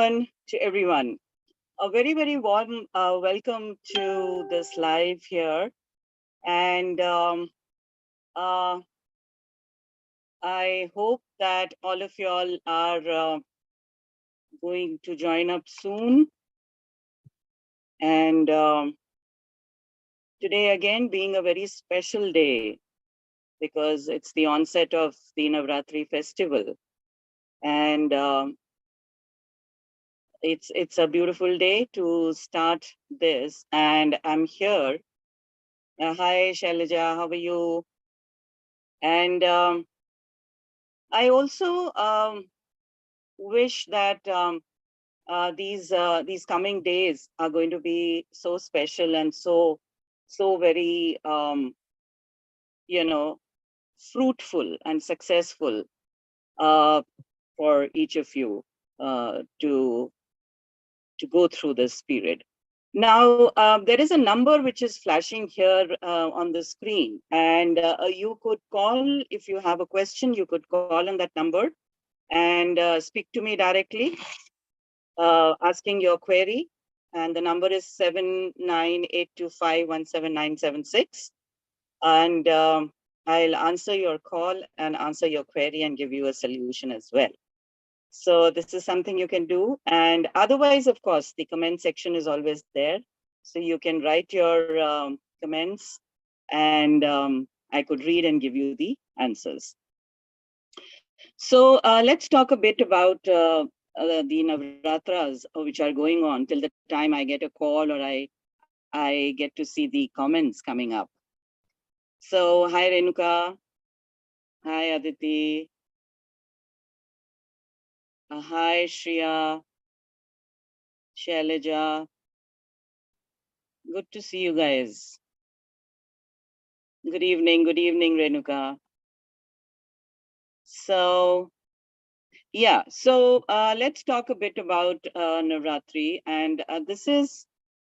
afternoon to everyone. A very, very warm welcome to this live here. And uh, I hope that all of y'all are going to join up soon. And today again being a very special day because it's the onset of the Navratri festival. And it's a beautiful day to start this. And I'm here. Hi, Shailaja, how are you? And I also wish that these coming days are going to be so special and so very fruitful and successful for each of you to go through this period. Now, there is a number which is flashing here on the screen, and you could call if you have a question. You could call on that number and speak to me directly, asking your query. And the number is 798251796. And I'll answer your call and answer your query and give you a solution as well. So this is something you can do. And otherwise, of course, the comment section is always there. So you can write your comments and I could read and give you the answers. So let's talk a bit about the Navratras which are going on till the time I get a call or I get to see the comments coming up. So hi Renuka, hi Aditi, hi Shriya, Shailaja. Good to see you guys. Good evening, Renuka. So, yeah, so let's talk a bit about Navratri. And this is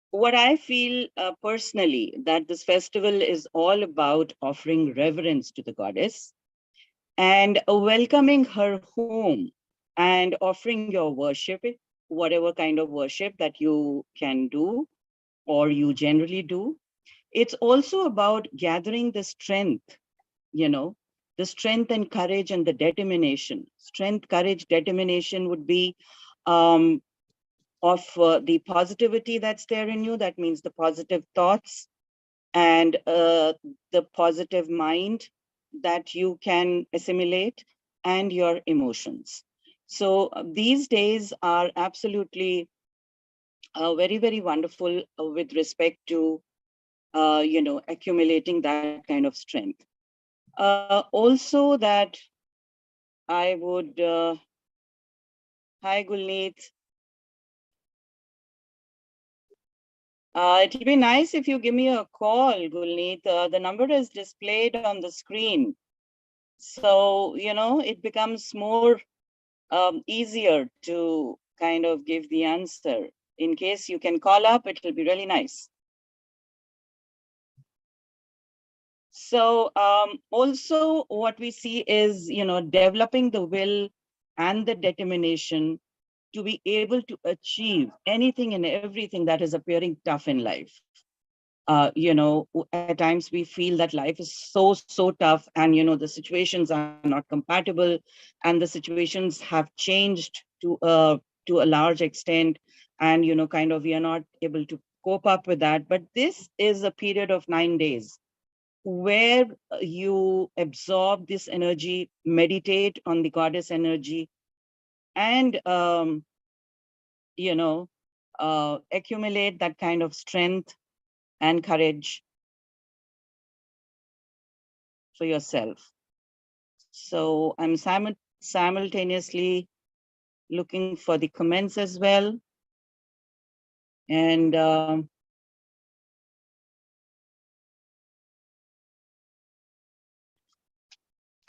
what I feel personally, that this festival is all about offering reverence to the goddess and welcoming her home and offering your worship, whatever kind of worship that you can do or you generally do. It's also about gathering the strength, the strength and courage and the determination. Strength, courage, determination would be of the positivity that's there in you. That means the positive thoughts and the positive mind that you can assimilate and your emotions. So these days are absolutely very, very wonderful with respect to accumulating that kind of strength. Also that I would, hi Gulneet. It'll be nice if you give me a call, Gulneet. The number is displayed on the screen. So, it becomes more easier to kind of give the answer. In case you can call up, it will be really nice. So also what we see is, developing the will and the determination to be able to achieve anything and everything that is appearing tough in life. At times we feel that life is so tough and, the situations are not compatible and the situations have changed to a large extent. And, kind of, we are not able to cope up with that. But this is a period of 9 days where you absorb this energy, meditate on the goddess energy, and accumulate that kind of strength and courage for yourself. So I'm simultaneously looking for the comments as well. And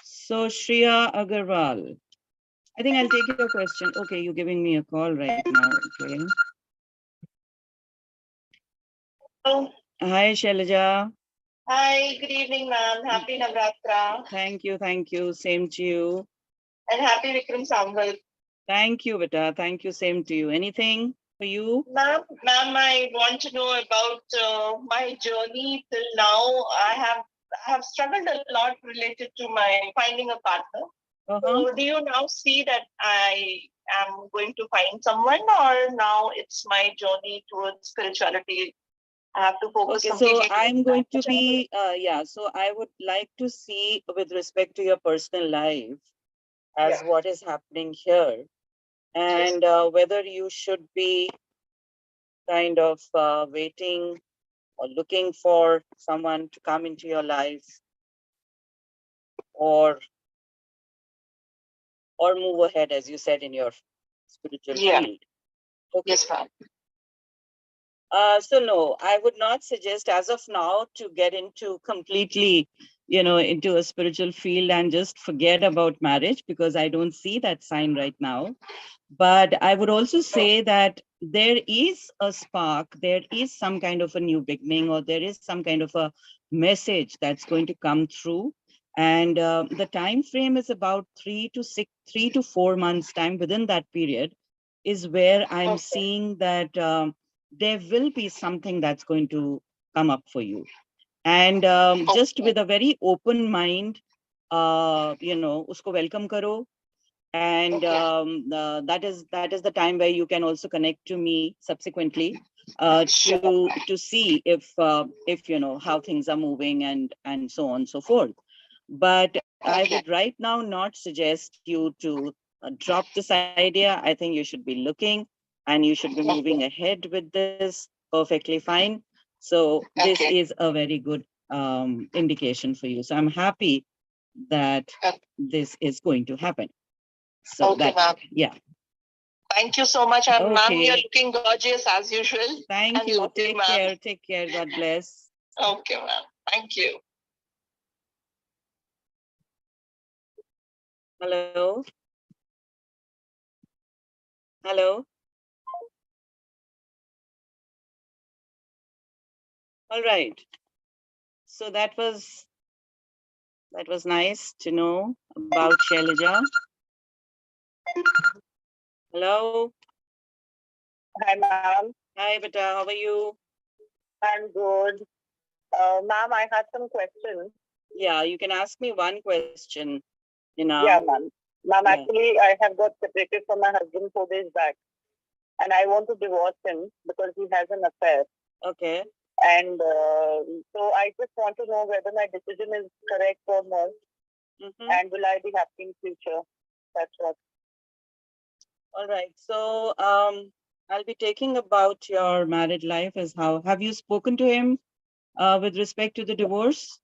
so Shriya Agarwal, I think I'll take your question. Okay, you're giving me a call right now. Okay. Hello. Hi, Shailaja. Hi, good evening, ma'am. Happy Navratra. Thank you. Same to you. And happy Vikram Samvat. Thank you, Vita. Thank you. Same to you. Anything for you? Ma'am, I want to know about my journey till now. I have struggled a lot related to my finding a partner. Uh-huh. So do you now see that I am going to find someone, or now it's my journey towards spirituality? I have to focus Okay, so completely I'm going to towards that. be, yeah, so I would like to see with respect to your personal life Yeah. as what is happening here, Yes. and whether you should be kind of waiting or looking for someone to come into your life, or move ahead, as you said, in your spiritual Yeah. field. Okay. Yes, ma'am. So no, I would not suggest as of now to get into completely, into a spiritual field and just forget about marriage, because I don't see that sign right now. But I would also say that there is a spark, there is some kind of a new beginning, or there is some kind of a message that's going to come through. And the time frame is about 3 to 4 months time. Within that period is where I'm seeing that there will be something that's going to come up for you. And just with a very open mind, usko welcome karo. And that is the time where you can also connect to me subsequently, to see if how things are moving, and so on and so forth. But I would right now not suggest you to drop this idea. I think you should be looking, and you should be moving ahead with this perfectly fine. So this is a very good indication for you. So I'm happy that this is going to happen. So Okay, that, ma'am. yeah. Thank you so much. And ma'am, you're Okay. looking gorgeous as usual. Thank And you. lovely, Take ma'am. care. Take care. God bless. Okay, ma'am. Thank you. Hello. Hello. All right. So that was nice to know about Shailaja. Hello. Hi, ma'am. Hi, Beta. How are you? I'm good. Ma'am, I had some questions. Yeah, you can ask me one question. Yeah, ma'am. Ma'am, Yeah. actually, I have got separated from my husband 4 days back, and I want to divorce him because he has an affair. Okay. And so I just want to know whether my decision is correct or not, and will I be happy in future? That's what. All right. So I'll be taking about your married life. As how have you spoken to him with respect to the divorce?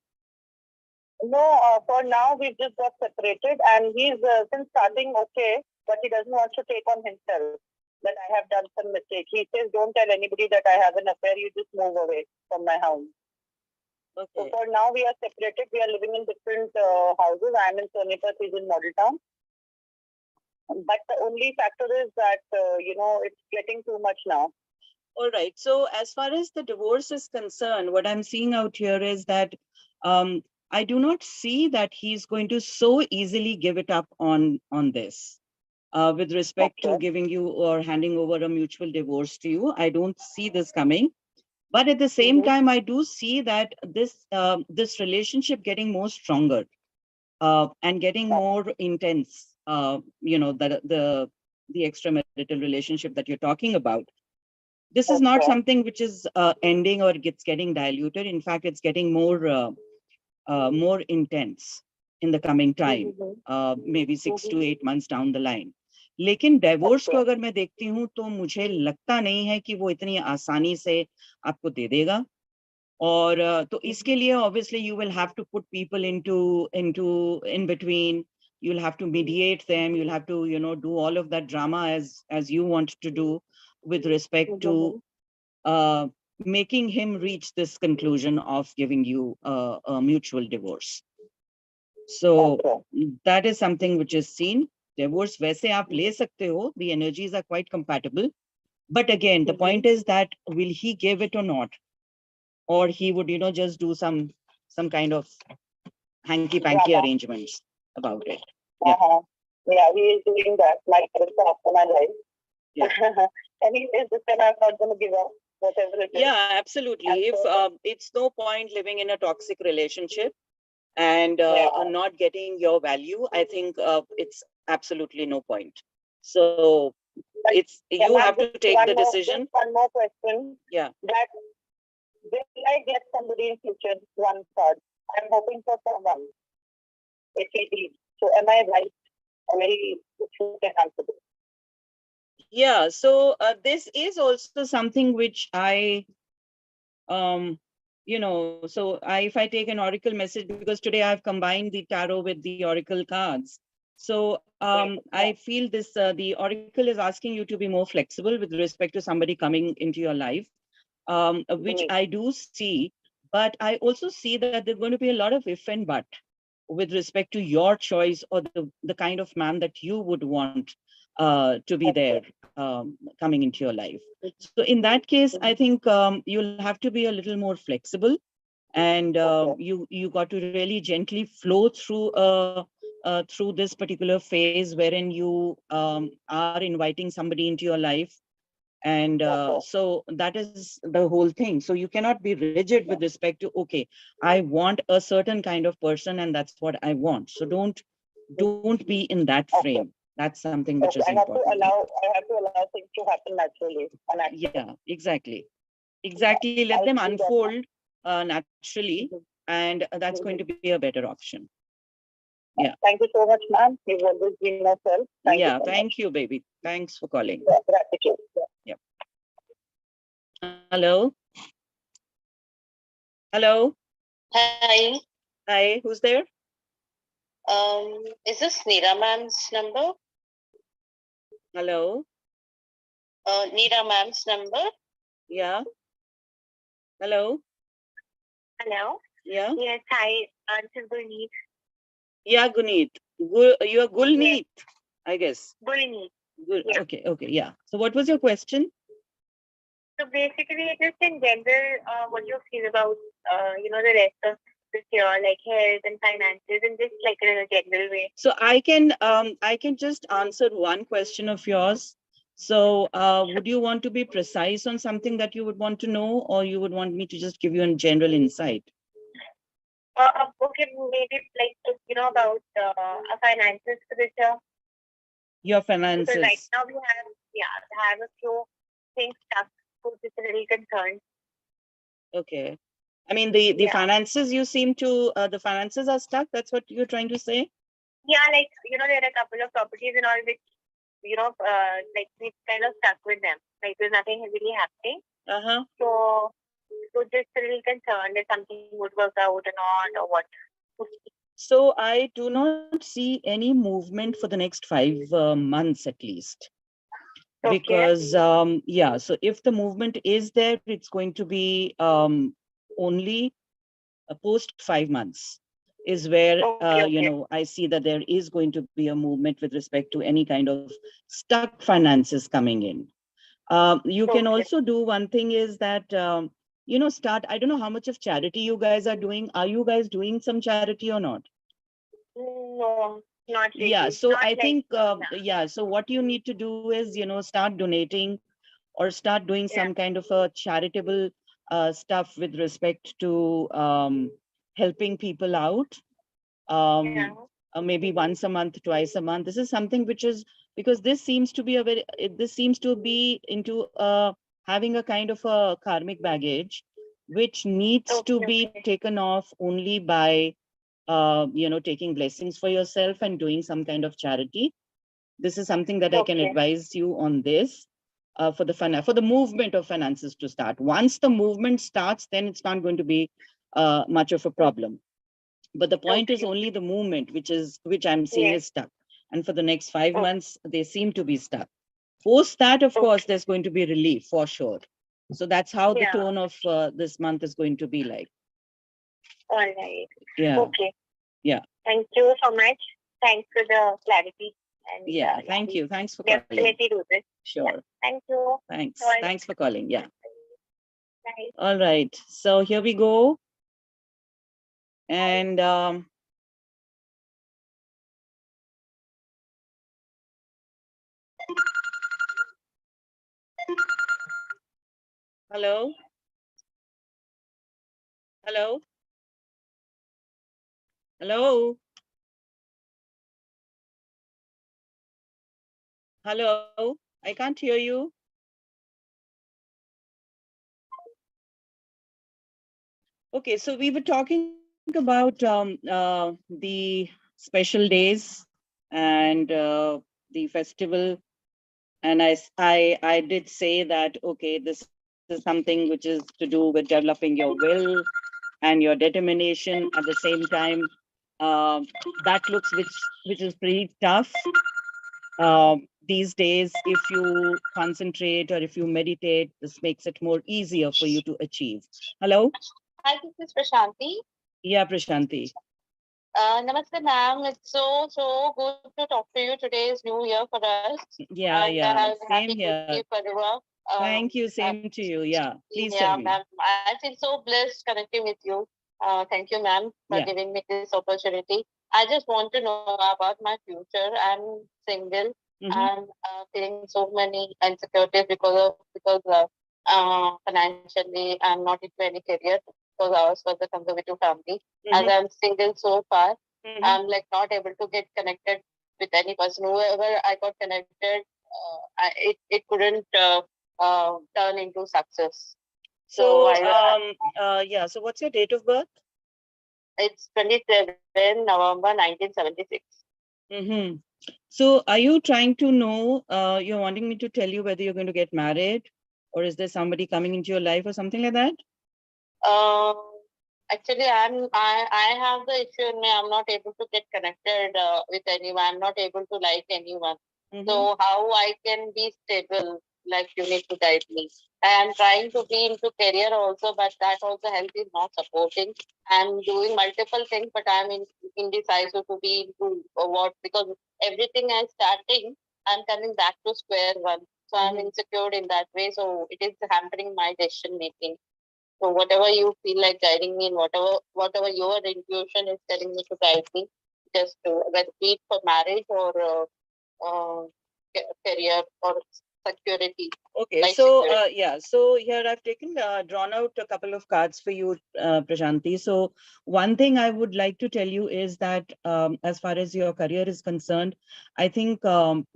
No, for now we've just got separated, and he's since starting okay, but he doesn't want to take on himself that I have done some mistake. He says, "Don't tell anybody that I have an affair. You just move away from my house." Okay. So for now we are separated. We are living in different houses. I am in Sonipat, he's in Model Town. But the only factor is that it's getting too much now. All right. So as far as the divorce is concerned, what I'm seeing out here is that I do not see that he's going to so easily give it up on this. With respect to giving you or handing over a mutual divorce to you, I don't see this coming. But at the same time, I do see that this relationship getting more stronger and getting more intense. The extramarital relationship that you're talking about. This is not something which is ending or it's getting diluted. In fact, it's getting more intense in the coming time, maybe 6 to 8 months down the line. लेकिन divorce को अगर मैं देखती हूँ तो मुझे लगता नहीं है कि वो इतनी आसानी से आपको दे देगा. और तो इसके लिए obviously you will have to put people into in between. You'll have to mediate them. You'll have to do all of that drama as you want to do with respect to making him reach this conclusion of giving you a mutual divorce. So that is something which is seen. Divorce वैसे आप ले सकते हो. The energies are quite compatible. But again, the point is that will he give it or not? Or he would, just do some kind of hanky-panky arrangements about it. Yeah. Yeah, he is doing that. My parents are after my life. Yeah. And he says, this time I'm not going to give up, whatever it is. Yeah, absolutely. If it's no point living in a toxic relationship and not getting your value, I think it's absolutely no point. So But, it's you have to take the decision. One more question. Yeah. That will I get somebody in future? One thought. I'm hoping for someone. If he did. So am I right? Very answer. Yeah. So this is also something which I so if I take an oracle message, because today I've combined the tarot with the oracle cards. So I feel this the oracle is asking you to be more flexible with respect to somebody coming into your life, which I do see. But I also see that there's going to be a lot of if and but with respect to your choice or the kind of man that you would want to be there coming into your life. So in that case, I think you'll have to be a little more flexible, and you got to really gently flow through this particular phase wherein you are inviting somebody into your life. And so that is the whole thing. So you cannot be rigid with respect to, okay, I want a certain kind of person and that's what I want. So don't be in that frame. That's something which is important. I have to allow things to happen naturally. Yeah, exactly. Let them unfold naturally, and that's going to be a better option. Yeah. Thank you so much, ma'am. You've always been yourself. Thank you, baby. Thanks for calling. Gratitude. Yeah. Hello. Hello. Hi. Hi. Who's there? Is this Neera ma'am's number? Hello. Neera ma'am's number? Yeah. Hello. Hello. Yeah. Yes. Hi. This is Gulneet. Yeah, Guneet. You are Gulneet, yes. I guess. Gulneet. Good. Yeah. Okay. Yeah. So what was your question? So basically, just in general, what you feel about, the rest of this year, like health and finances, and just like in a general way. So I can just answer one question of yours. So would you want to be precise on something that you would want to know, or you would want me to just give you a general insight? Okay, maybe like about finances for this year. Your finances. Because right now we have a few things stuck, so it's a little concerned. Okay. I mean, the finances, you seem to, the finances are stuck. That's what you're trying to say? Yeah, like, there are a couple of properties and all which, like we kind of stuck with them. Like there's nothing really happening. Uh-huh. So just a little concerned if something would work out or not, or what. So I do not see any movement for the next 5 months at least. Okay. Because, so if the movement is there, it's going to be only post 5 months is where, I see that there is going to be a movement with respect to any kind of stuck finances coming in. You can also do one thing is that, start, I don't know how much of charity you guys are doing. Are you guys doing some charity or not? No, not really. Yeah, so I think, so what you need to do is, start donating or start doing some kind of a charitable stuff with respect to helping people out. Maybe once a month, twice a month. This is something which is, because this seems to be into having a kind of a karmic baggage, which needs to be taken off only by taking blessings for yourself and doing some kind of charity. This is something that I can advise you on this for the movement of finances to start. Once the movement starts, then it's not going to be much of a problem. But the point is only the movement, which I'm seeing is stuck. And for the next 5 months, they seem to be stuck. Post that, of course, there's going to be relief for sure. So that's how the tone of this month is going to be like. All right. Yeah. Okay. Yeah. Thank you so much. Thanks for the clarity. And, thank you. Thanks for calling. Definitely do this. Sure. Yeah. Thank you. Thanks. Bye. Thanks for calling. Yeah. Bye. All right. So here we go. And Hello? Hello? Hello? Hello? I can't hear you. Okay, so we were talking about the special days and the festival, and I did say that okay, this is something which is to do with developing your will and your determination. At the same time, uh, that looks which is pretty tough these days. If you concentrate or if you meditate, this makes it more easier for you to achieve. Hello? Hi, this is Prashanti. Yeah, Prashanti. Namaste, ma'am. It's so good to talk to you. Today is New Year for us. Yeah, And yeah. happy Same New here. Year, Padua. Thank you. Same to you. Yeah. Please tell Yeah, me. ma'am. I feel so blessed connecting with you. Thank you, ma'am, for Yeah. giving me this opportunity. I just want to know about my future. I'm single Mm-hmm. and feeling so many insecurities because financially I'm not into any career because I was for the conservative family. As Mm-hmm. I'm single so far, Mm-hmm. I'm like not able to get connected with any person. Whoever I got connected, it couldn't turn into success. So So, while yeah. So, what's your date of birth? it's 27 November 1976. Mm-hmm. So, are you trying to know? You're wanting me to tell you whether you're going to get married, or is there somebody coming into your life, or something like that? Um, Actually, I have the issue in me. I'm not able to get connected with anyone. I'm not able to like anyone. Mm-hmm. So how I can be stable? Like you need to guide me. I am trying to be into career also, but that also health is not supporting. I'm doing multiple things, but I'm indecisive to be into what because everything I'm starting, I'm coming back to square one. So I'm Mm-hmm. insecure in that way. So it is hampering my decision making. So whatever you feel like guiding me, and whatever your intuition is telling me to guide me, just whether be it for marriage or career or security, Okay, life so security. yeah, so here I've taken drawn out a couple of cards for you, Prashanti. So one thing I would like to tell you is that as far as your career is concerned, I think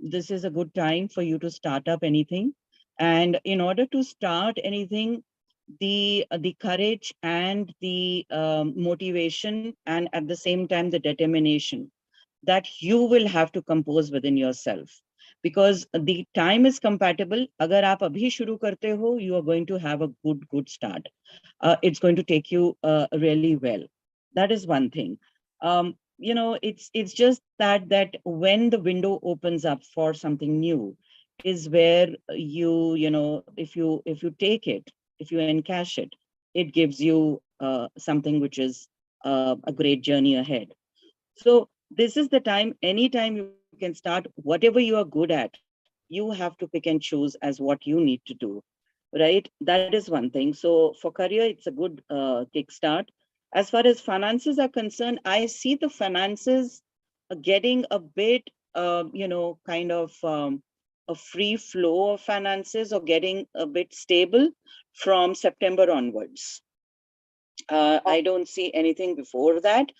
this is a good time for you to start up anything. And in order to start anything, the courage and the motivation, and at the same time the determination that you will have to compose within yourself, because the time is compatible. Agar aap abhi shuru karte ho, you are going to have a good start. It's going to take you really well. That is one thing. It's just that when the window opens up for something new is where if you take it, if you encash it, it gives you something which is a great journey ahead. So this is the time, anytime you can start whatever you are good at, you have to pick and choose as what you need to do, right? That is one thing. So for career, it's a good kickstart. As far as finances are concerned, I see the finances getting a bit, kind of a free flow of finances, or getting a bit stable from September onwards. I don't see anything before that.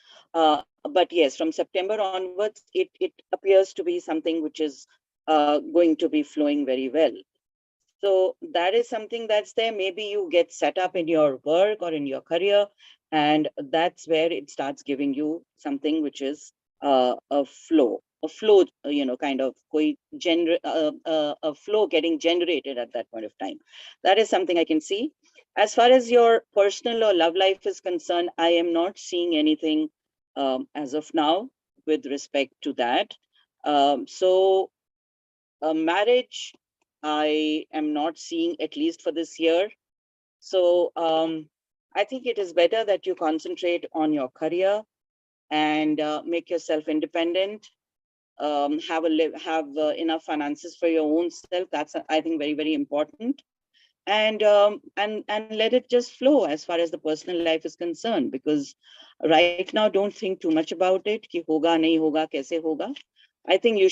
But yes, from September onwards, it appears to be something which is going to be flowing very well. So that is something that's there. Maybe you get set up in your work or in your career, and that's where it starts giving you something which is a flow, kind of a flow getting generated at that point of time. That is something I can see. As far as your personal or love life is concerned, I am not seeing anything as of now with respect to that. So a marriage, I am not seeing, at least for this year. So I think it is better that you concentrate on your career and make yourself independent. Have enough finances for your own self. That's I think very important. And let it just flow as far as the personal life is concerned, because right now don't think too much about it ki hoga nahi hoga kaise hoga. I think you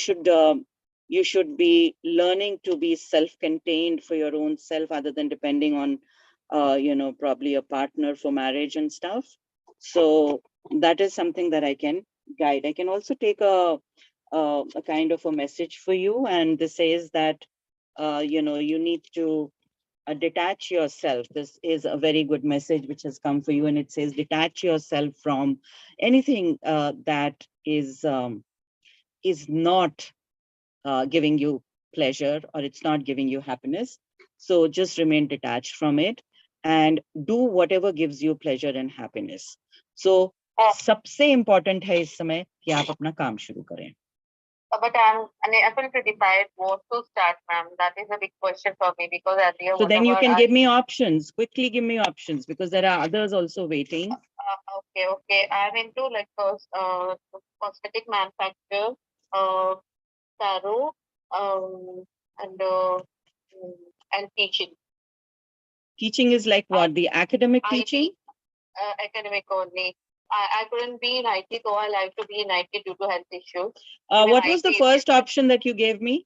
should be learning to be self-contained for your own self, other than depending on probably a partner for marriage and stuff. So that is something that I can guide. I can also take a kind of a message for you, and this says that you need to detach yourself. This is a very good message which has come for you, and it says detach yourself from anything that is not giving you pleasure, or it's not giving you happiness. So just remain detached from it and do whatever gives you pleasure and happiness. So सबसे important है इस समय कि आप अपना काम शुरू करें. But I'm unable to decide what to start, ma'am. That is a big question for me because earlier, so then you can give me options. Quickly give me options because there are others also waiting. Okay. I'm into like cosmetic manufacture, tarot, and and teaching. Teaching is like what? The academic teaching? Academic only. I couldn't be in IT, so I like to be in IT due to health issues. What was the first option that you gave me?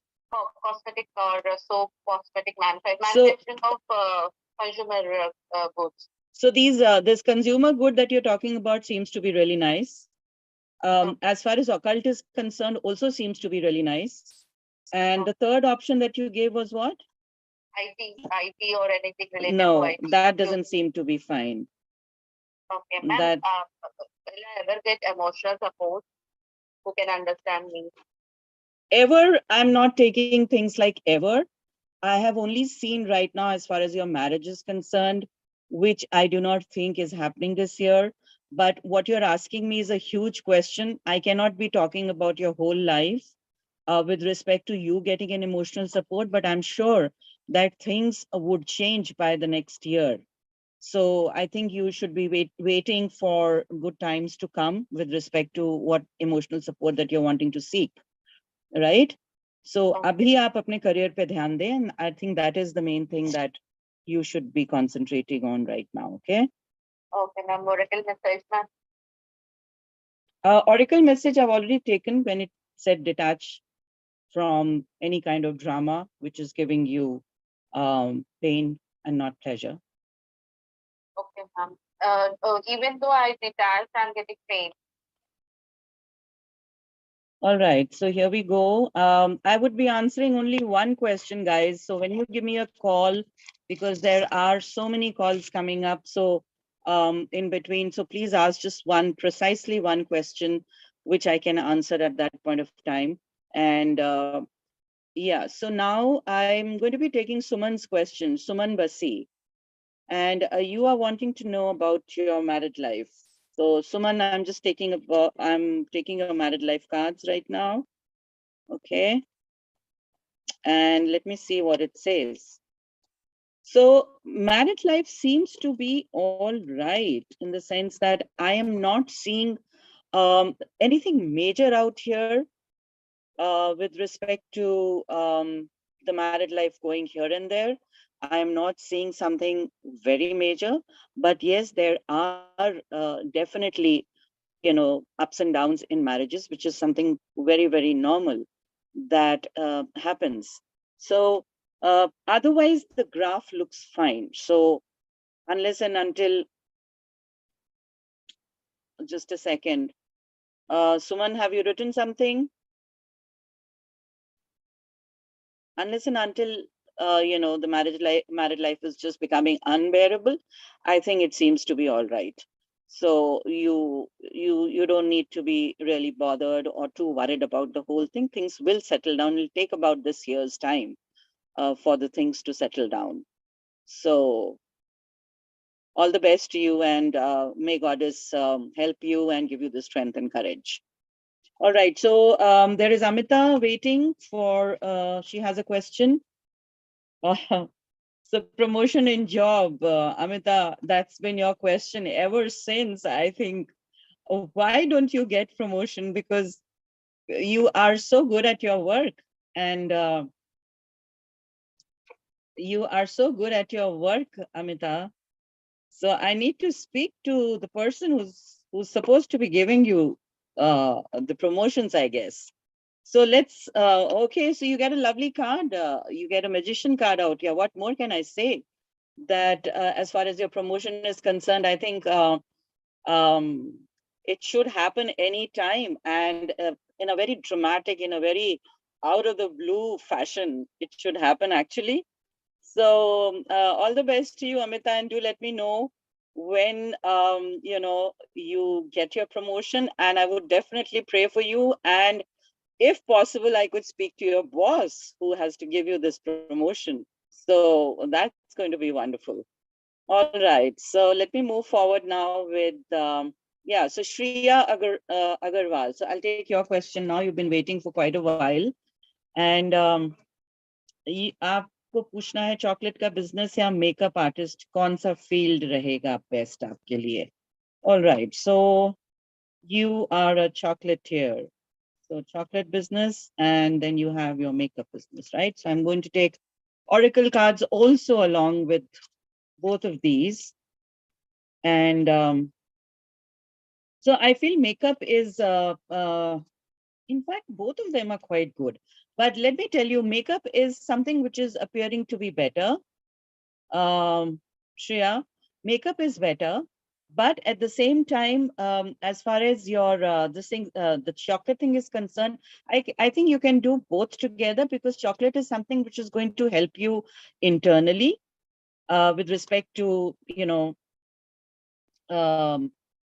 Cosmetic or soap, cosmetic manufacturing of consumer goods. So this consumer good that you're talking about seems to be really nice. As far as occult is concerned, also seems to be really nice. And the third option that you gave was what? IT or anything related no, to IT. That doesn't seem to be fine. Okay, ma'am. Will I ever get emotional support? Who can understand me? Ever, I'm not taking things like ever. I have only seen right now, as far as your marriage is concerned, which I do not think is happening this year. But what you're asking me is a huge question. I cannot be talking about your whole life with respect to you getting an emotional support, but I'm sure that things would change by the next year. So I think you should be waiting for good times to come with respect to what emotional support that you're wanting to seek, right? So abhi aap apne career pe dhyan dein, and I think that is the main thing that you should be concentrating on right now, okay? Okay, ma'am. Oracle message, ma'am. Oracle message I've already taken when it said detach from any kind of drama which is giving you pain and not pleasure. Okay, ma'am. Even though I detach, I'm getting pain. All right, so here we go. I would be answering only one question, guys. So when you give me a call, because there are so many calls coming up, so in between, so please ask just precisely one question, which I can answer at that point of time. And yeah, so now I'm going to be taking Suman's question, Suman Basi. And you are wanting to know about your married life. So Suman, I'm taking your married life cards right now. Okay. And let me see what it says. So married life seems to be all right in the sense that I am not seeing anything major out here with respect to the married life going here and there. I am not seeing something very major, but yes, there are definitely, ups and downs in marriages, which is something very, very normal that happens. So otherwise, the graph looks fine. So unless and until, just a second, Suman, have you written something? Unless and until the married life is just becoming unbearable, I think it seems to be all right. So you don't need to be really bothered or too worried about the whole thing. Things will settle down. It'll take about this year's time for the things to settle down. So all the best to you, and may Goddess help you and give you the strength and courage. All right, so there is Amita waiting for, she has a question. So promotion in job, Amita, that's been your question ever since, I think. Oh, why don't you get promotion? Because you are so good at your work, and you are so good at your work, Amita. So I need to speak to the person who's supposed to be giving you the promotions, I guess. So let's, okay, so you get a lovely card. You get a magician card out here. What more can I say? that as far as your promotion is concerned, I think it should happen anytime, and in a very dramatic, in a very out of the blue fashion, it should happen actually. So all the best to you, Amita, and do let me know when you get your promotion, and I would definitely pray for you. And if possible, I could speak to your boss who has to give you this promotion. So that's going to be wonderful. All right. So let me move forward now with yeah. So Shreya Agarwal. So I'll take your question now. You've been waiting for quite a while, and आपको पूछना है chocolate का business या makeup artist कौन सा field रहेगा best आपके लिए. All right. So you are a chocolatier. So chocolate business, and then you have your makeup business, right? So I'm going to take oracle cards also along with both of these. And so I feel makeup is, in fact, both of them are quite good. But let me tell you, makeup is something which is appearing to be better. Shreya, makeup is better. But at the same time, as far as your the chocolate thing is concerned, I think you can do both together, because chocolate is something which is going to help you internally with respect to,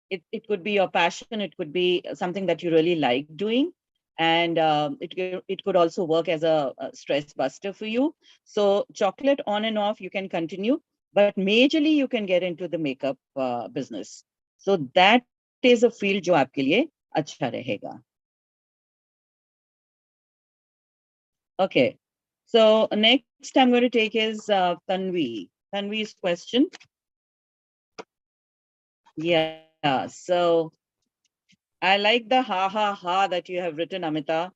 it could be your passion, it could be something that you really like doing, and it could also work as a stress buster for you. So chocolate on and off you can continue, but majorly you can get into the makeup business. So that is a field जो आपके लिए अच्छा रहेगा. Okay, so next I'm going to take is Tanvi's question. Yeah, so I like the ha that you have written, Amita,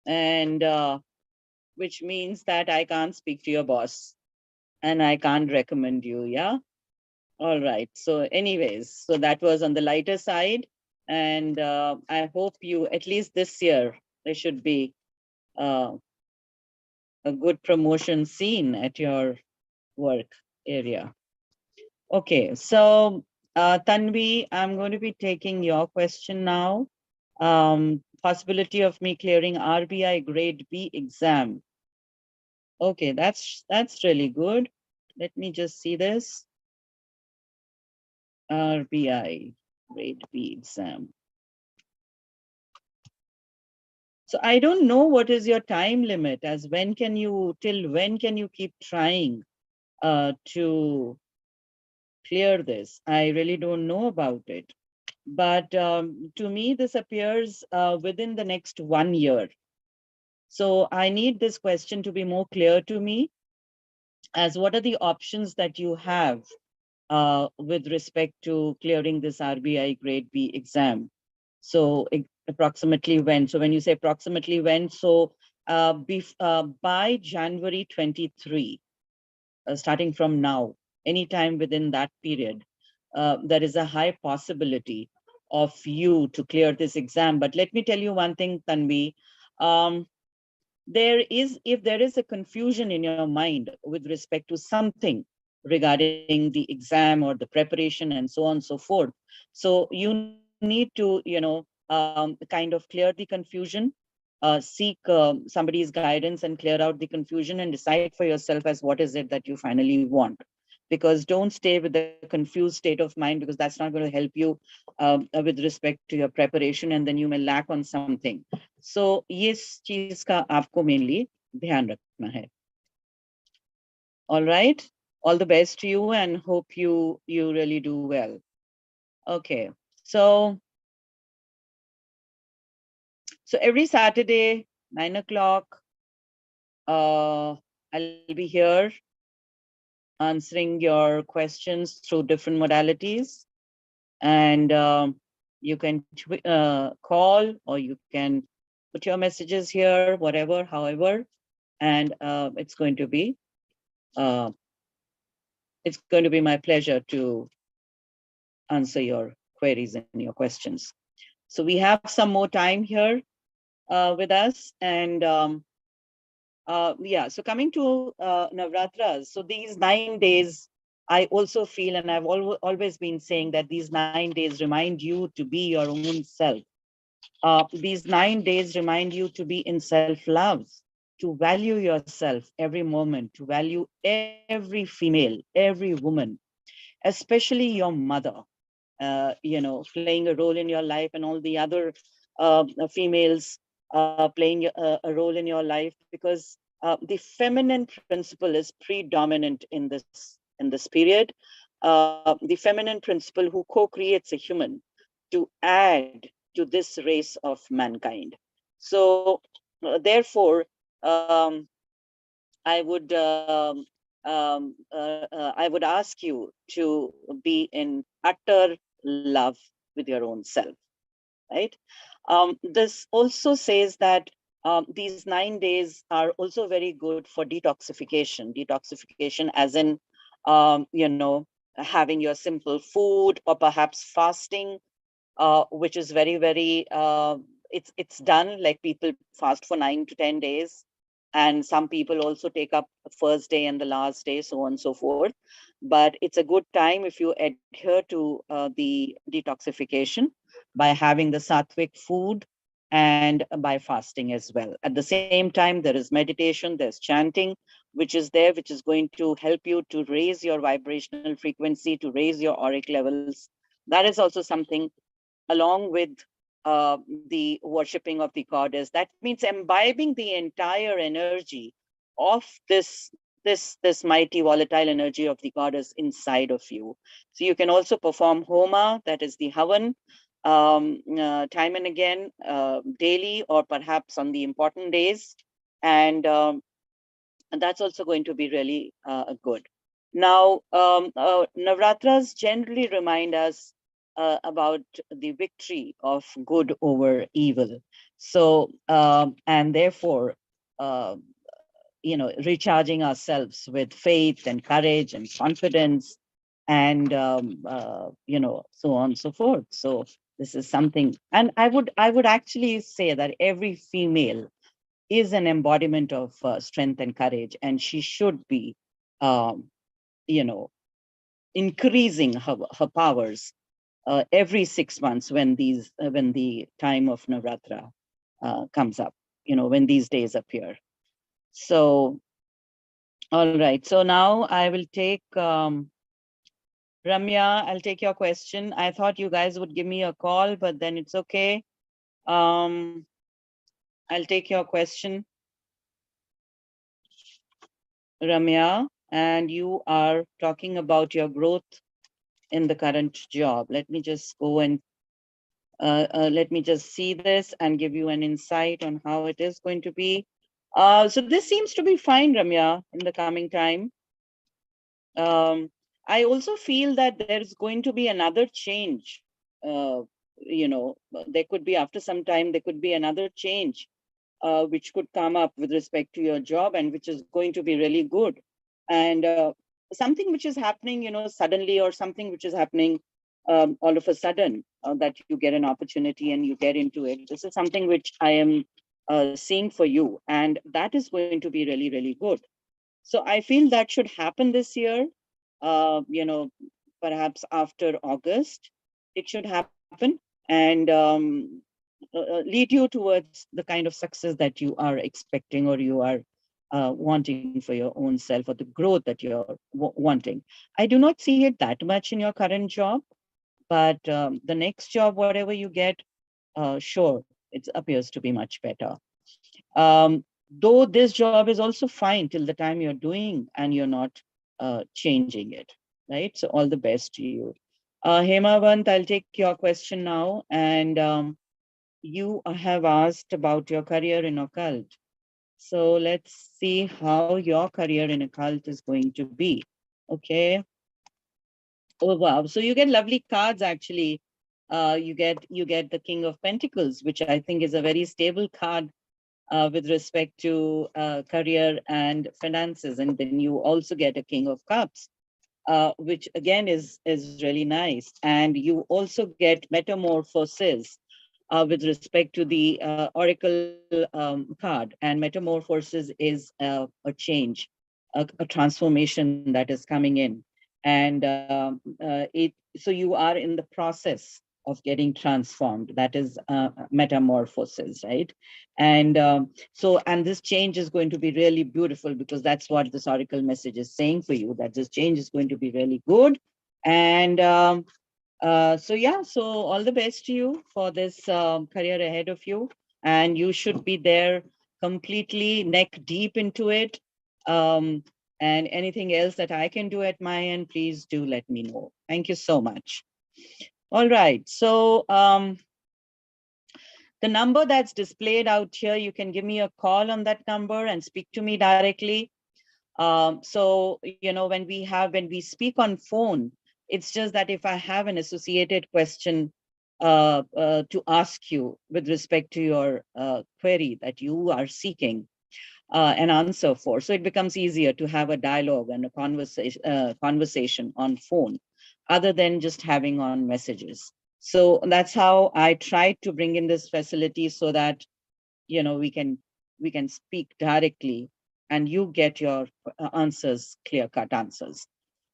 and which means that I can't speak to your boss and I can't recommend you. Yeah. All right. So, anyways, so that was on the lighter side, and I hope you, at least this year, there should be uh, a good promotion seen at your work area. Okay. So, Tanvi, I'm going to be taking your question now. Possibility of me clearing RBI grade B exam. Okay, that's really good. Let me just see this. RBI grade B exam. So I don't know what is your time limit, as till when can you keep trying to clear this? I really don't know about it. But to me, this appears within the next 1 year. So I need this question to be more clear to me, as what are the options that you have with respect to clearing this RBI grade B exam. So approximately when? So when you say approximately when, so by January 23, starting from now, anytime within that period, there is a high possibility of you to clear this exam. But let me tell you one thing, Tanvi. If there is a confusion in your mind with respect to something regarding the exam or the preparation and so on and so forth, so you need to kind of clear the confusion, seek somebody's guidance and clear out the confusion, and decide for yourself as what is it that you finally want. Because don't stay with the confused state of mind, because that's not going to help you with respect to your preparation, and then you may lack on something. So yes, चीज का आपको mainly ध्यान रखना है. All right, all the best to you, and hope you really do well. Okay, so every Saturday 9 o'clock, I'll be here answering your questions through different modalities, and you can call, or you can put your messages here, whatever, however, and uh, it's going to be my pleasure to answer your queries and your questions. So we have some more time here with us, and Yeah, so coming to Navratras, so these 9 days, I also feel, and I've always been saying that these 9 days remind you to be your own self. These 9 days remind you to be in self-love, to value yourself every moment, to value every female, every woman, especially your mother, playing a role in your life, and all the other females playing a role in your life, because the feminine principle is predominant in this period. The feminine principle who co-creates a human to add to this race of mankind. So, therefore, um, I would ask you to be in utter love with your own self, right? This also says that these 9 days are also very good for detoxification. Detoxification, as in, having your simple food, or perhaps fasting, which is very, very, it's done, like people fast for 9 to 10 days. And some people also take up the first day and the last day, so on and so forth. But it's a good time if you adhere to the detoxification by having the sattvic food and by fasting as well. At the same time, there is meditation, there's chanting, which is there, which is going to help you to raise your vibrational frequency, to raise your auric levels. That is also something, along with the worshipping of the goddess. That means imbibing the entire energy of this mighty volatile energy of the goddess inside of you. So you can also perform homa, that is the havan, time and again, daily, or perhaps on the important days. And that's also going to be really good. Now, Navratras generally remind us about the victory of good over evil. So, and therefore, uh, recharging ourselves with faith and courage and confidence, and so on and so forth. So this is something, and I would actually say that every female is an embodiment of strength and courage, and she should be, um, you know, increasing her powers every 6 months when the time of Navratra comes up. When these days appear. So, all right. So now I will take Ramya. I'll take your question. I thought you guys would give me a call, but then it's okay. Um, I'll take your question, Ramya, and you are talking about your growth in the current job. Let me just go and let me just see this and give you an insight on how it is going to be. So this seems to be fine, Ramya, in the coming time. Um, I also feel that there's going to be another change. Uh, there could be, after some time, there could be another change which could come up with respect to your job, and which is going to be really good. And something which is happening, suddenly, or something which is happening all of a sudden, that you get an opportunity and you get into it. This is something which I am seeing for you, and that is going to be really, really good. So I feel that should happen this year, perhaps after August, it should happen, and lead you towards the kind of success that you are expecting, or you are wanting for your own self, or the growth that you're wanting. I do not see it that much in your current job, but the next job, whatever you get, sure, it appears to be much better. Though this job is also fine till the time you're doing and you're not changing it, right? So all the best to you. Hemavant, I'll take your question now. And you have asked about your career in occult. So let's see how your career in occult is going to be. Okay. Oh, wow. So you get lovely cards, actually. You get the King of Pentacles, which I think is a very stable card with respect to career and finances. And then you also get a King of Cups, which again is really nice. And you also get metamorphosis, with respect to the oracle card. And metamorphosis is a change, a transformation that is coming in. And so you are in the process of getting transformed. That is metamorphosis, right? And and this change is going to be really beautiful, because that's what this oracle message is saying for you, that this change is going to be really good. And so yeah, so all the best to you for this career ahead of you, and you should be there completely neck deep into it. Um, and anything else that I can do at my end, please do let me know. Thank you so much. All right, so the number that's displayed out here, you can give me a call on that number and speak to me directly. So, when we speak on phone, it's just that if I have an associated question to ask you with respect to your query that you are seeking an answer for, so it becomes easier to have a dialogue and a conversation on phone, other than just having on messages. So that's how I tried to bring in this facility, so that we can speak directly and you get your answers, clear-cut answers.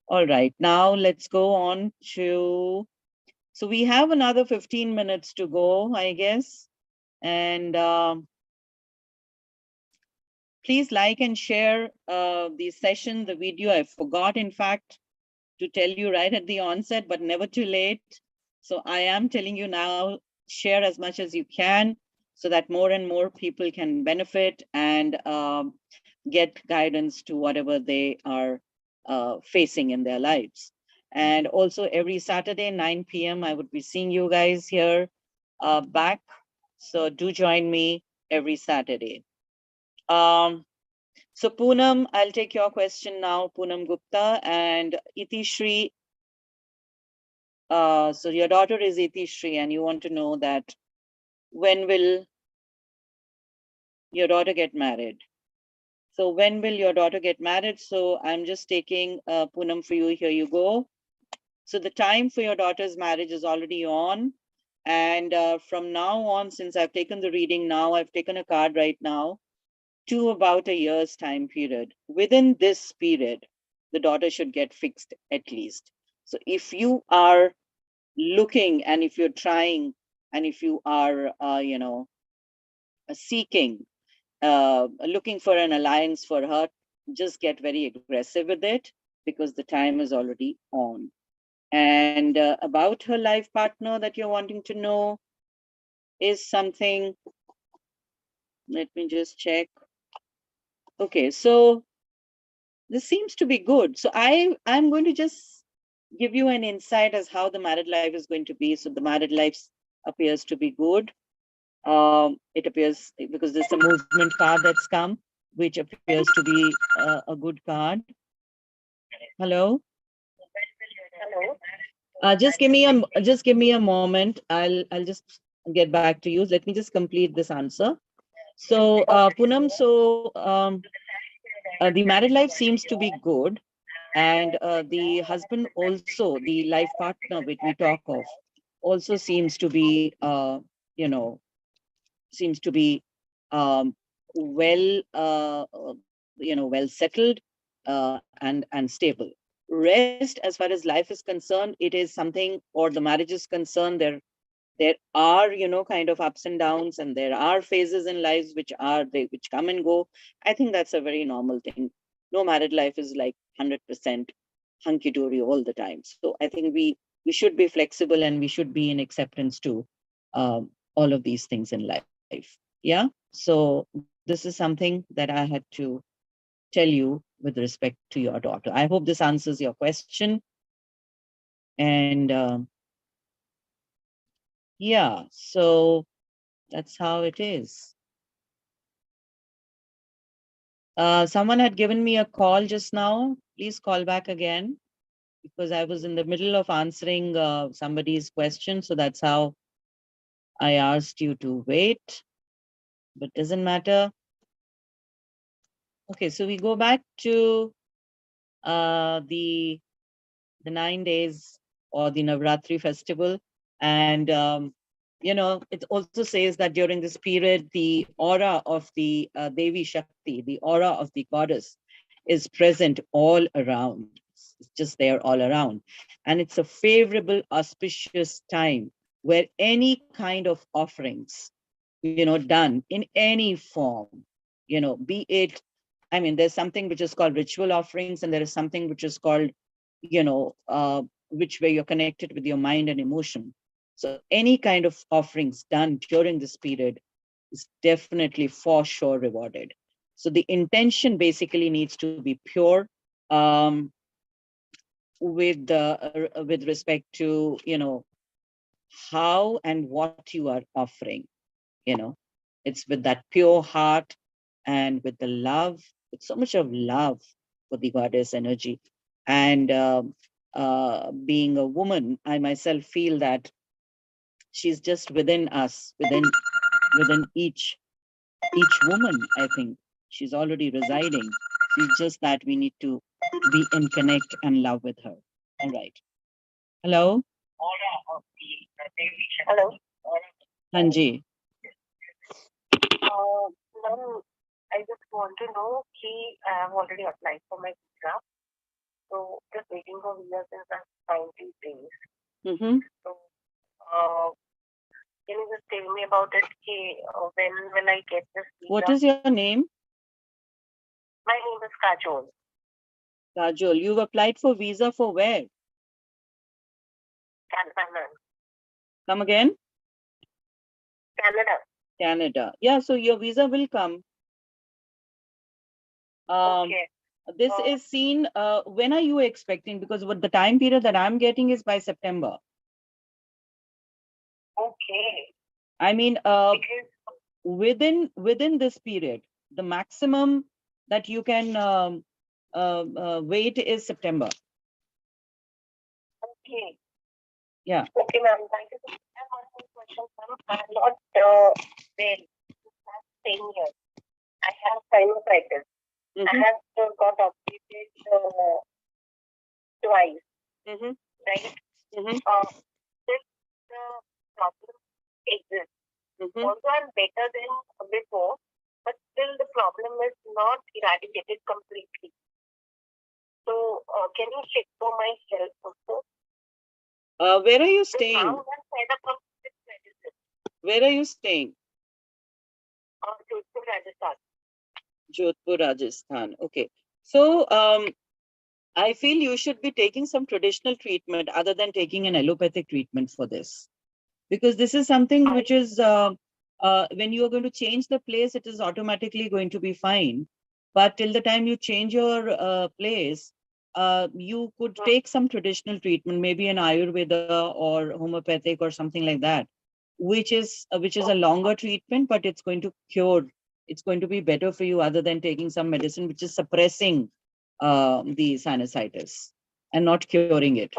All right, now let's go on to, so we have another 15 minutes to go, I guess. And please like and share the session, the video. I forgot, in fact, to tell you right at the onset, but never too late. So I am telling you now, share as much as you can, so that more and more people can benefit and get guidance to whatever they are facing in their lives. And also every Saturday, 9 p.m., I would be seeing you guys here back. So do join me every Saturday. So Poonam, I'll take your question now, Poonam Gupta, and Itishri. So your daughter is Itishri, and you want to know that when will your daughter get married? So when will your daughter get married? So I'm just taking Poonam for you. Here you go. So the time for your daughter's marriage is already on. And from now on, since I've taken the reading now, I've taken a card right now, to about a year's time period. Within this period, the daughter should get fixed at least. So if you are looking, and if you're trying, and if you are, seeking, looking for an alliance for her, just get very aggressive with it, because the time is already on. And about her life partner that you're wanting to know is something, let me just check. Okay, so this seems to be good. So I'm going to just give you an insight as how the married life is going to be. So the married life appears to be good. It appears, because there's a movement card that's come, which appears to be a good card. Hello. Hello. Just give me a moment. I'll just get back to you. Let me just complete this answer. So Poonam, so the married life seems to be good, and the husband also, the life partner which we talk of, also seems to be you know seems to be um, well well settled and stable. Rest, as far as life is concerned, it is something, or the marriage is concerned, there are kind of ups and downs, and there are phases in lives which come and go. I think that's a very normal thing. No married life is like 100% hunky-dory all the time. So I think we should be flexible, and we should be in acceptance to all of these things in life. Yeah, so this is something that I had to tell you with respect to your daughter. I hope this answers your question. And yeah, so that's how it is. Someone had given me a call just now. Please call back again, because I was in the middle of answering somebody's question. So that's how I asked you to wait, but doesn't matter. Okay, so we go back to the 9 days or the Navratri festival. And it also says that during this period, the aura of the Devi Shakti, the aura of the goddess, is present all around. It's just there all around. And it's a favorable, auspicious time where any kind of offerings, done in any form, be it, I mean, there's something which is called ritual offerings, and there is something which is called, which where you're connected with your mind and emotion. So any kind of offerings done during this period is definitely for sure rewarded. So the intention basically needs to be pure, with respect to how and what you are offering. It's with that pure heart and with the love, with so much of love for the goddess energy. And being a woman, I myself feel that she's just within us, within each woman. I think she's already residing. It's just that we need to be in connect and love with her. All right. Hello. Hello. Hanji. Ma'am, I just want to know, I have already applied for my visa. So just waiting for visa since I'm 90 days. Mm-hmm. So can you just tell me about it? When will I get this visa? What is your name? My name is Kajol. Kajol, you've applied for visa for where? Canada. Come again? Canada. Canada. Yeah, so your visa will come. Okay. This is seen, when are you expecting? Because what the time period that I'm getting is by September. Okay. I mean, within this period, the maximum that you can wait is September. Okay. Yeah. Okay, ma'am. Thank you. I have one more question, ma'am. I'm not well. Last 10 years, I have sinusitis. Mm-hmm. I have got operated twice. Mm-hmm. Right? Mm-hmm. Still the problem exists. Mm-hmm. Also, I'm better than before, but still the problem is not eradicated completely. So, can you check for my health also? Where are you staying? Now I'm fed up of this medicine. Where are you staying? Jodhpur, Rajasthan. Jodhpur, Rajasthan. Okay. So I feel you should be taking some traditional treatment other than taking an allopathic treatment for this. Because this is something which is, when you are going to change the place, it is automatically going to be fine. But till the time you change your place, you could take some traditional treatment, maybe an Ayurveda or homeopathic or something like that, which is a longer treatment, but it's going to cure. It's going to be better for you other than taking some medicine which is suppressing the sinusitis and not curing it.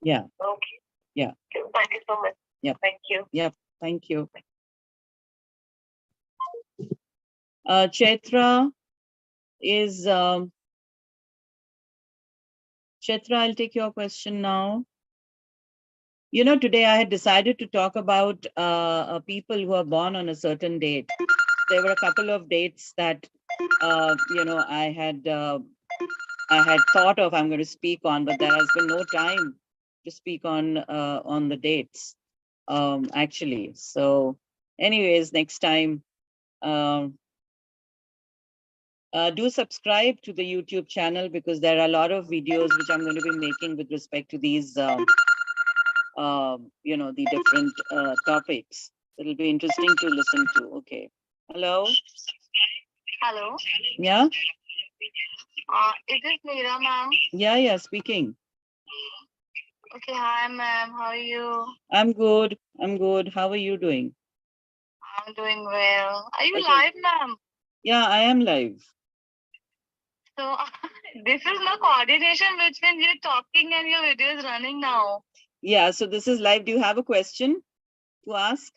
Yeah. Okay. Yeah. Thank you so much. Yeah. Thank you. Yeah. Thank you. Chaitra is Chaitra, I'll take your question now. Today I had decided to talk about people who are born on a certain date. There were a couple of dates that I had thought of I'm going to speak on, but there has been no time to speak on the dates, actually. So, anyways, next time. Do subscribe to the YouTube channel because there are a lot of videos which I'm going to be making with respect to these, the different topics. It'll be interesting to listen to. Okay. Hello. Hello. Yeah. Is this Meera, ma'am? Yeah, speaking. Okay, hi, ma'am. How are you? I'm good. How are you doing? I'm doing well. Are you Okay. live, ma'am? Yeah, I am live. So, this is no coordination between you talking and your video is running now. Yeah, so this is live. Do you have a question to ask?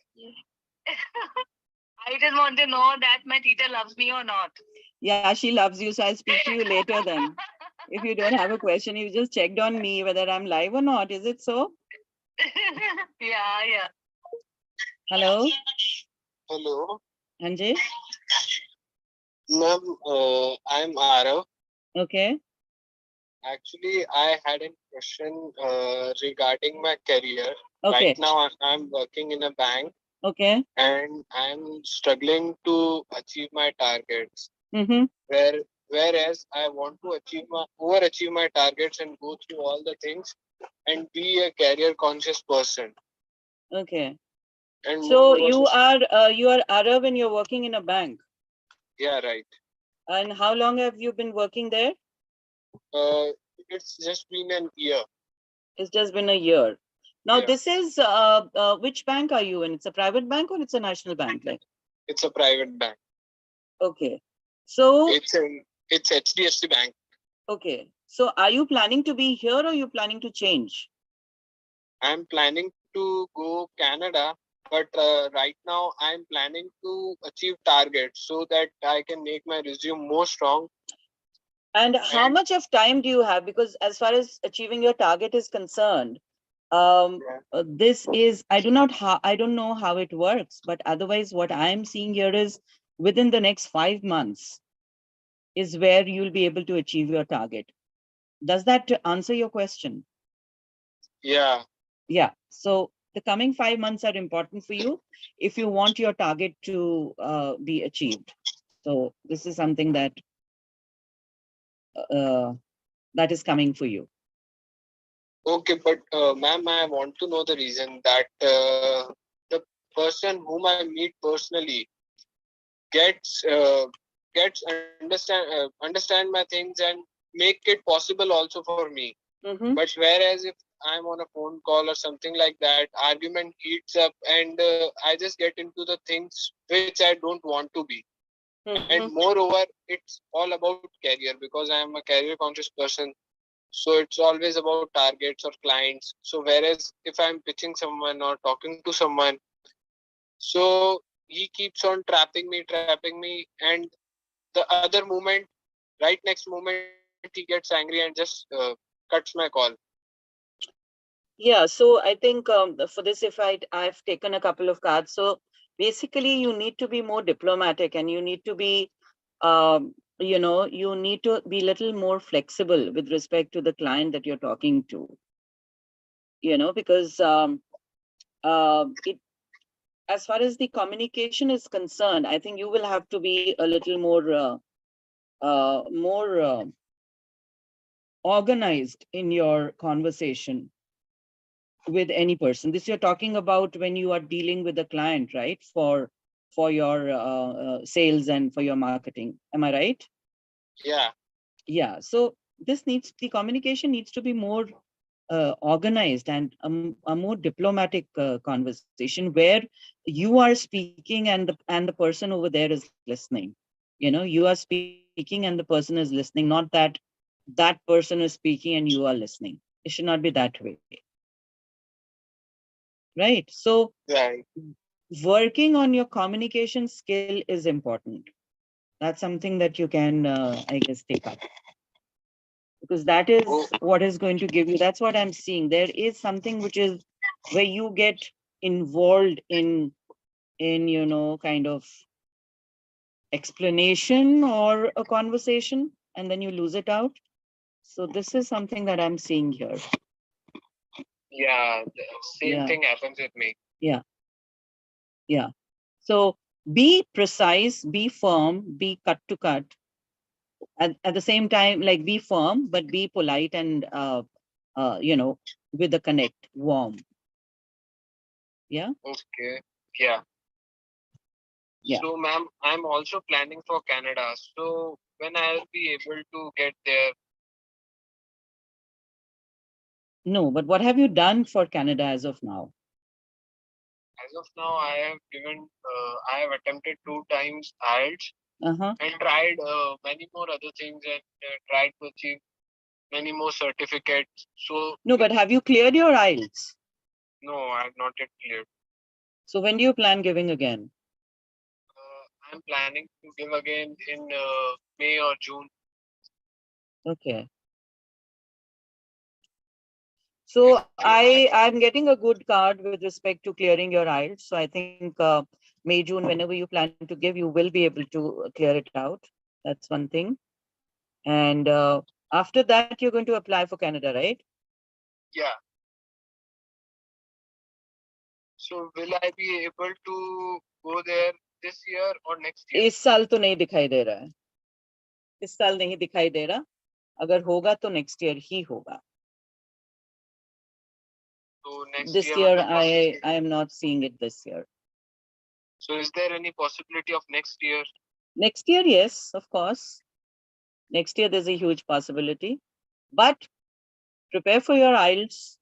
I just want to know that my teacher loves me or not. Yeah, she loves you, so I'll speak to you later then. If you don't have a question, you just checked on me whether I'm live or not. Is it so? Yeah. Hello, Hello, Anjay. ma'am. I'm Arav. Okay, Actually, I had a question regarding my career. Right okay, now, I'm working in a bank okay. and I'm struggling to achieve my targets. Mm-hmm. Whereas I want to overachieve my targets and go through all the things and be a career conscious person. Okay. And So moreover, you are Arab and you're working in a bank. yeah, right. And how long have you been working there? Uh, it's just been an year. It's just been a year. Now, Yeah, this is which bank are you in? It's a private bank or it's a national bank? Like, it's a private bank. okay. So, It's HDFC Bank. okay. So, are you planning to be here or are you planning to change? I'm planning to go Canada, but right now I'm planning to achieve targets so that I can make my resume more strong. And how And much of time do you have? Because as far as achieving your target is concerned, yeah, this is I don't know how it works, but otherwise, what I'm seeing here is within the next 5 months is where you'll be able to achieve your target. Does that answer your question? yeah, Yeah. So the coming 5 months are important for you if you want your target to be achieved. So this is something uh, that is coming for you. okay, but ma'am, I want to know the reason that the person whom I meet personally gets understand my things and make it possible also for me. Mm-hmm. But whereas if I'm on a phone call or something like that, argument heats up and I just get into the things which I don't want to be. And Mm-hmm. moreover, it's all about career because I am a career conscious person. So it's always about targets or clients. So whereas if I'm pitching someone or talking to someone, so he keeps on trapping me, and the other moment, right next moment, he gets angry and just cuts my call. Yeah, so I think for this, if I've taken a couple of cards. So basically, you need to be more diplomatic, and you need to be, you need to be a little more flexible with respect to the client that you're talking to. Because it as far as the communication is concerned, I think you will have to be a little more organized in your conversation with any person. This you're talking about when you are dealing with a client, right? For your sales and for your marketing. Am I right? Yeah, Yeah. So the communication needs to be more organized and a more diplomatic conversation where you are speaking and the person over there is listening. You are speaking and the person is listening, not that person is speaking and you are listening. It should not be that way, right? So right. working on your communication skill is important. That's something that you can I guess take up, because that is Oh, what is going to give you. That's what I'm seeing. There is something which is where you get involved in kind of explanation or a conversation, and then you lose it out. So this is something that I'm seeing here. yeah, the same Yeah, thing happens with me. yeah, yeah. So be precise, be firm, be cut to cut. At the same time, like be firm, but be polite and uh, you know, with the connect, warm. Yeah, Okay, yeah. yeah. So, ma'am, I'm also planning for Canada. So, when I'll be able to get there, No, but what have you done for Canada as of now? as of now, I have attempted 2 times IELTS Uh-huh. and tried many more other things and tried to achieve many more certificates. So, No, but have you cleared your IELTS? no, I have not yet cleared. So when do you plan giving again? I'm planning to give again in May or June. Okay. So I'm getting a good card with respect to clearing your IELTS. So I think May, June, whenever you plan to give, you will be able to clear it out. That's one thing. And after that, you're going to apply for Canada, right? Yeah. So will I be able to go there this year or next year? इस साल तो नहीं दिखाई दे रहा है. इस साल नहीं दिखाई दे रहा. अगर होगा तो next year ही होगा. So next This year, year, मतलब I am not seeing it this year. So is there any possibility of next year? Next year, yes, of course. Next year, there's a huge possibility. But prepare for your IELTS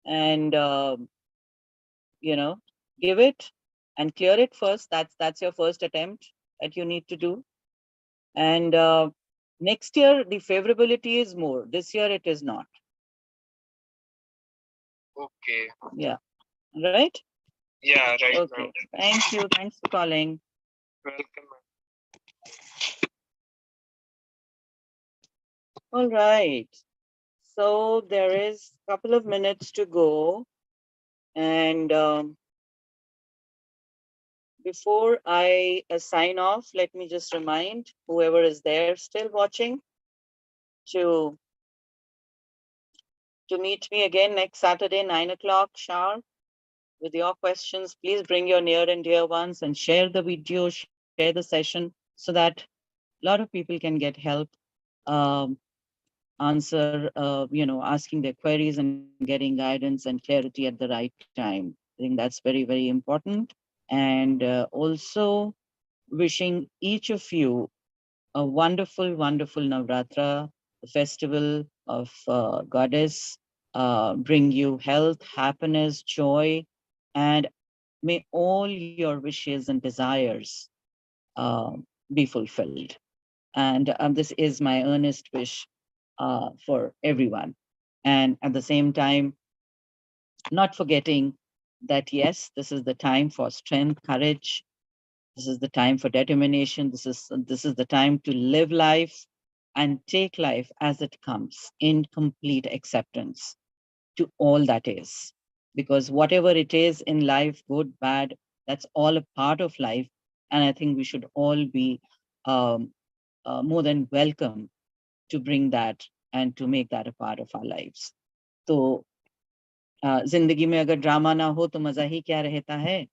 and, give it and clear it first. That's your first attempt that you need to do. And next year, the favorability is more. This year, it is not. Okay. Yeah. Right? Yeah, right. Okay. Ma'am. Thank you. Thanks for calling. Welcome. Ma'am. All right. So there is a couple of minutes to go. And before I sign off, let me just remind whoever is there still watching to meet me again next Saturday, 9 o'clock sharp with your questions. Please bring your near and dear ones and share the video, share the session so that a lot of people can get help, answer, asking their queries and getting guidance and clarity at the right time. I think that's very, very important. And also wishing each of you a wonderful, wonderful Navratra, the festival of Goddess, bring you health, happiness, joy, and may all your wishes and desires uh, be fulfilled. And this is my earnest wish for everyone. And at the same time, not forgetting that, yes, this is the time for strength, courage. This is the time for determination. This is the time to live life and take life as it comes in complete acceptance to all that is. Because whatever it is in life, good, bad, that's all a part of life. And I think we should all be more than welcome to bring that and to make that a part of our lives. So जिंदगी में अगर drama ना हो तो मजा ही क्या रहता है.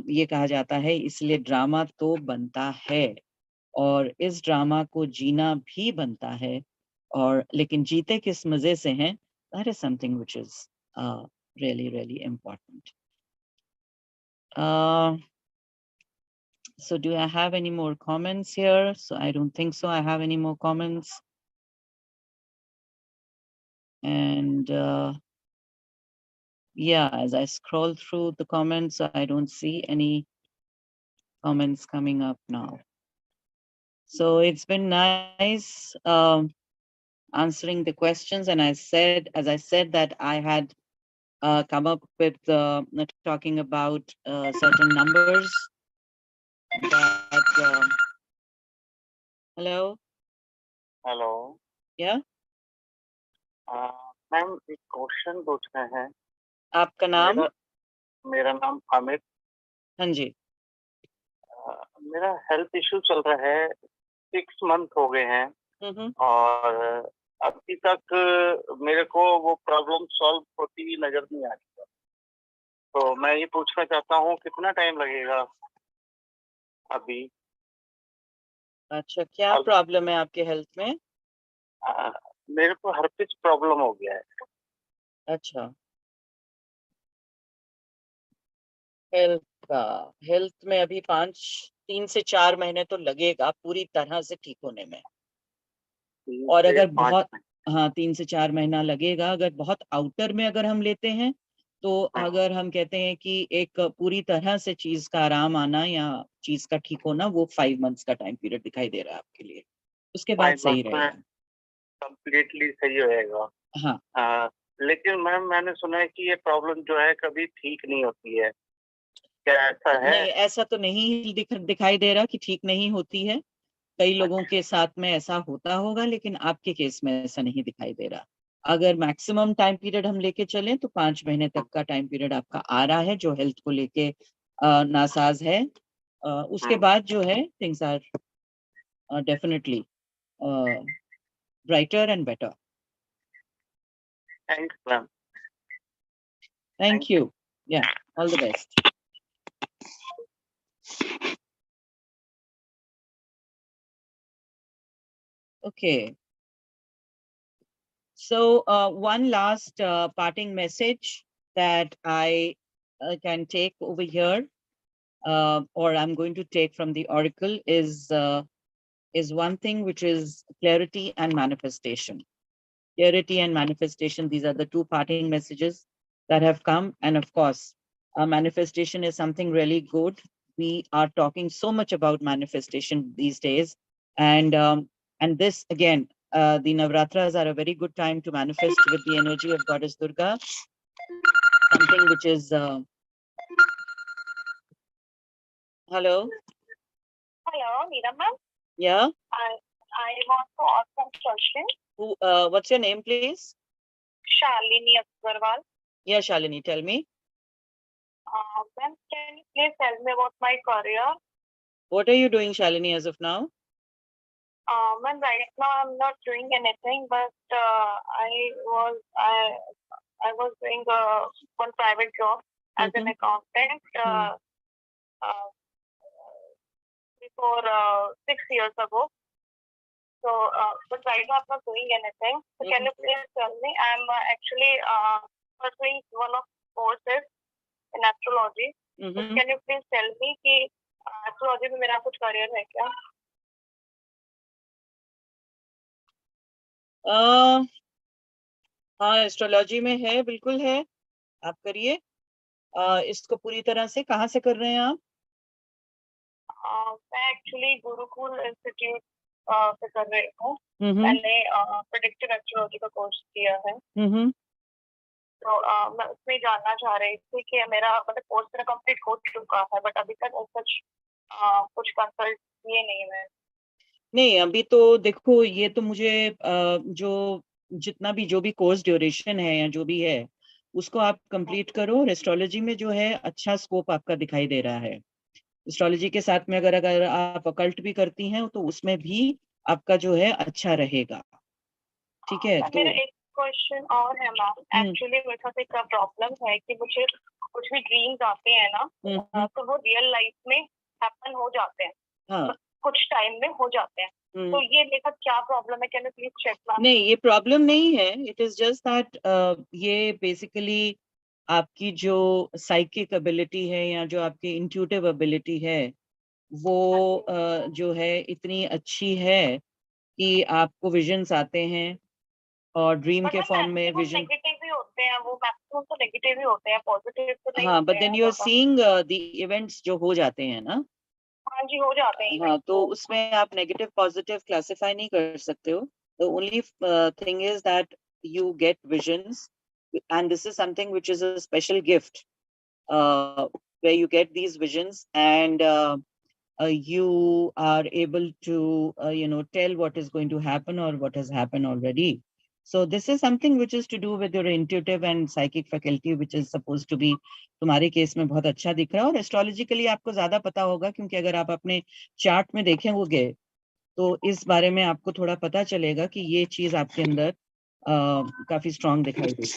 ये कहा जाता है इसलिए ड्रामा तो बनता है और इस ड्रामा को जीना भी बनता है. और लेकिन जीते किस मजे से हैं, that is something which is really, really important. So do I have any more comments here? So I don't think so. I have any more comments. And yeah, as I scroll through the comments, I don't see any comments coming up now. So it's been nice answering the questions. And as I said that I had come up with talking about certain numbers that, hello? Hello. Yeah? Ma'am एक question पूछना है. आपका नाम? मेरा नाम अमित. हाँ जी. मेरा health issue चल रहा है, 6 मंथ हो गए हैं और अभी तक मेरे को वो प्रॉब्लम सॉल्व होती हुई नजर नहीं आ रही है. तो मैं ये पूछना चाहता हूँ कितना टाइम लगेगा अभी. अच्छा, क्या प्रॉब्लम है आपके हेल्थ में? मेरे को हर्पिस प्रॉब्लम हो गया है. अच्छा, हेल्थ में अभी 3 से 4 महीने तो लगेगा पूरी तरह से ठीक होने में. और अगर बहुत 3 से 4 महीना लगेगा. अगर बहुत आउटर में अगर हम लेते हैं तो अगर हम कहते हैं कि एक पूरी तरह से चीज का आराम आना या चीज का ठीक होना, वो 5 मंथ्स का टाइम पीरियड दिखाई दे रहा है आपके लिए. उसके बाद सही रहेगा, कंप्लीटली सही होएगा. हाँ. लेकिन मैम मैंने सुना है कि ये प्रॉब्लम जो है कभी ठीक नहीं होती है. क्या ऐसा है? नहीं, ऐसा तो नहीं दिखाई दे रहा कि ठीक नहीं होती है. कई लोगों के साथ में ऐसा होता होगा, लेकिन आपके केस में ऐसा नहीं दिखाई दे रहा. अगर मैक्सिमम टाइम पीरियड हम लेके चलें तो 5 महीने तक का टाइम पीरियड आपका आ रहा है जो हेल्थ को लेके नासाज है। उसके बाद जो है things are definitely brighter and better. Thanks, ma'am. Thank you. Yeah, all the best. Okay. So one last parting message that I can take over here, or I'm going to take from the oracle, is one thing, which is clarity and manifestation. Clarity and manifestation, these are the two parting messages that have come. And of course, manifestation is something really good. We are talking so much about manifestation these days. And this, again, the Navratras are a very good time to manifest with the energy of Goddess Durga. Something which is... Hello? Hello, Meera ma'am. Yeah? I want to ask some question. What's your name, please? Shalini Agarwal. Yeah, Shalini, tell me. Ma'am, can you please tell me about my career? What are you doing, Shalini, as of now? Ma'am, right now I'm not doing anything, but I was doing one private job as an accountant before 6 years ago. So, but right now I'm not doing anything. So can you please tell me? I'm actually pursuing one of courses in astrology. So can you please tell me कि astrology में मेरा कुछ career है क्या? हाँ, astrology में है, बिल्कुल है, आप करिए। इसको पूरी तरह से कहाँ से कर रहे हैं आप? मैं एक्चुअली गुरुकुल इंस्टीट्यूट से कर रही हूँ। मैंने प्रेडिक्टिव एस्ट्रोलॉजी का कोर्स किया है। तो मैं उसमें जानना चाह रही थी कि मेरा मतलब कोर्स मेरा कंप्लीट हो चुका है, बट अभी तक कुछ कंसल्ट किए नहीं मैं। नहीं, अभी तो देखो, ये तो मुझे जो जितना भी जो भी कोर्स ड्यूरेशन है या जो भी है उसको आप कंप्लीट करो। एस्ट्रोलॉजी में जो है अच्छा स्कोप आपका दिखाई दे रहा है। एस्ट्रोलॉजी के साथ में अगर आप अकल्ट भी करती हैं तो उसमें भी आपका जो है अच्छा रहेगा। ठीक है, तो मेरा एक क्वेश्चन और है मैम। एक्चुअली मेरे साथ एक प्रॉब्लम है कि मुझे कुछ भी ड्रीम्स आते हैं ना, तो वो रियल लाइफ में हैपन हो जाते हैं। हाँ, कुछ टाइम में हो जाते हैं। तो ये मेरे साथ क्या प्रॉब्लम है? Can you please check ma'am? नहीं, ये प्रॉब्लम नहीं है। इट इज जस्ट दैट ये बेसिकली आपकी जो साइकिक एबिलिटी है या जो आपकी इंट्यूटिव एबिलिटी है वो जो है इतनी अच्छी है कि आपको विजन्स आते हैं और ड्रीम के फॉर्म में विजन। नेगेटिव भी होते हैं, वो मैक्सिमम तो नेगेटिव ही होते हैं, पॉजिटिव तो नहीं। हाँ, but then you are seeing the events जो हो जाते हैं ना। हाँ जी, हो जाते हैं। हाँ, तो उसमें आप नेगेटिव पॉजिटिव क्लासिफाई नहीं कर सकते हो। The only thing is that you get visions, and this is something which is a special gift, where you get these visions and you are able to tell what is going to happen or what has happened already. So this is something which is to do with your intuitive and psychic faculty, which is supposed to be तुम्हारे case में बहुत अच्छा दिख रहा है। और astrologically आपको ज्यादा पता होगा, क्योंकि अगर आप अपने चार्ट में देखेंगे तो इस बारे में आपको थोड़ा पता चलेगा कि ये चीज आपके अंदर काफी स्ट्रांग दिखाई देगी।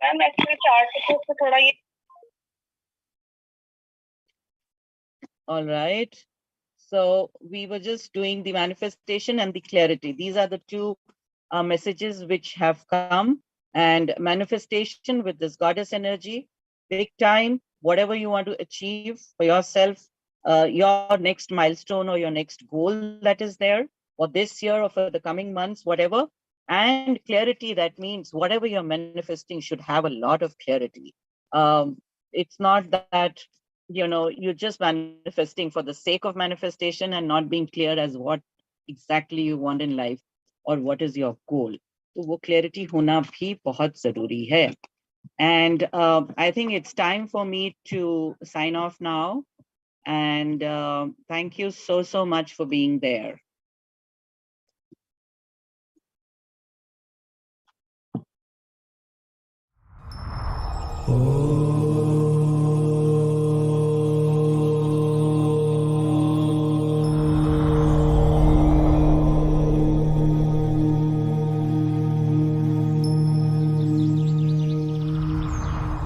मैम एक्चुअली चार्ट से थोड़ा ये All right. So we were just doing the manifestation and the clarity. These are the two messages which have come. And manifestation with this goddess energy, big time, whatever you want to achieve for yourself, your next milestone or your next goal that is there for this year or for the coming months, whatever. And clarity, that means whatever you're manifesting should have a lot of clarity. It's not that you're just manifesting for the sake of manifestation and not being clear as what exactly you want in life or what is your goal. तो वो clarity होना भी बहुत जरूरी है. And I think it's time for me to sign off now. And thank you so much for being there. Oh.